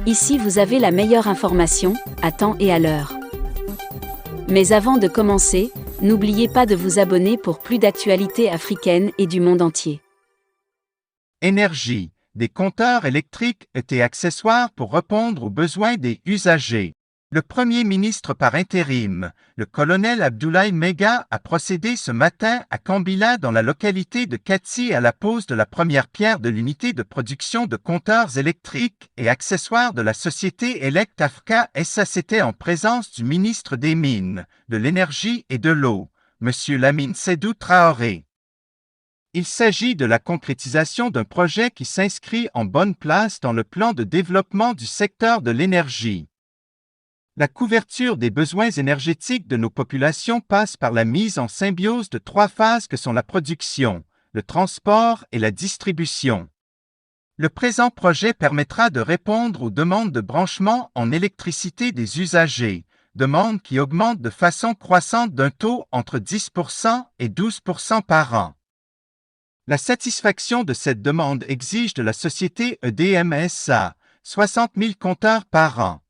Ici vous avez la meilleure information, à temps et à l'heure. Mais avant de commencer, n'oubliez pas de vous abonner pour plus d'actualités africaines et du monde entier. Énergie, des compteurs électriques et accessoires pour répondre aux besoins des usagers. Le premier ministre par intérim, le colonel Abdoulaye Mega, a procédé ce matin à Kambila dans la localité de Kati à la pose de la première pierre de l'unité de production de compteurs électriques et accessoires de la société Elect Africa SACT en présence du ministre des Mines, de l'Énergie et de l'Eau, M. Lamine Sédou Traoré. Il s'agit de la concrétisation d'un projet qui s'inscrit en bonne place dans le plan de développement du secteur de l'énergie. La couverture des besoins énergétiques de nos populations passe par la mise en symbiose de 3 phases que sont la production, le transport et la distribution. Le présent projet permettra de répondre aux demandes de branchement en électricité des usagers, demandes qui augmentent de façon croissante d'un taux entre 10% et 12% par an. La satisfaction de cette demande exige de la société EDM-SA 60 000 compteurs par an.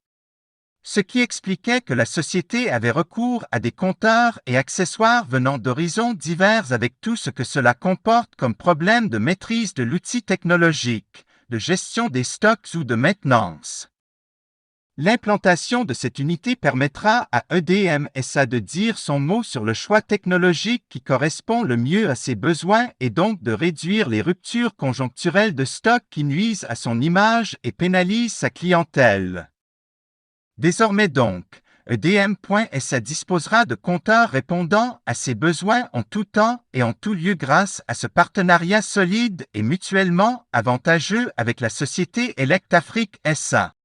Ce qui expliquait que la société avait recours à des compteurs et accessoires venant d'horizons divers avec tout ce que cela comporte comme problème de maîtrise de l'outil technologique, de gestion des stocks ou de maintenance. L'implantation de cette unité permettra à EDM-SA de dire son mot sur le choix technologique qui correspond le mieux à ses besoins et donc de réduire les ruptures conjoncturelles de stock qui nuisent à son image et pénalisent sa clientèle. Désormais donc, EDM.SA disposera de compteurs répondant à ses besoins en tout temps et en tout lieu grâce à ce partenariat solide et mutuellement avantageux avec la société Elect Afrique SA.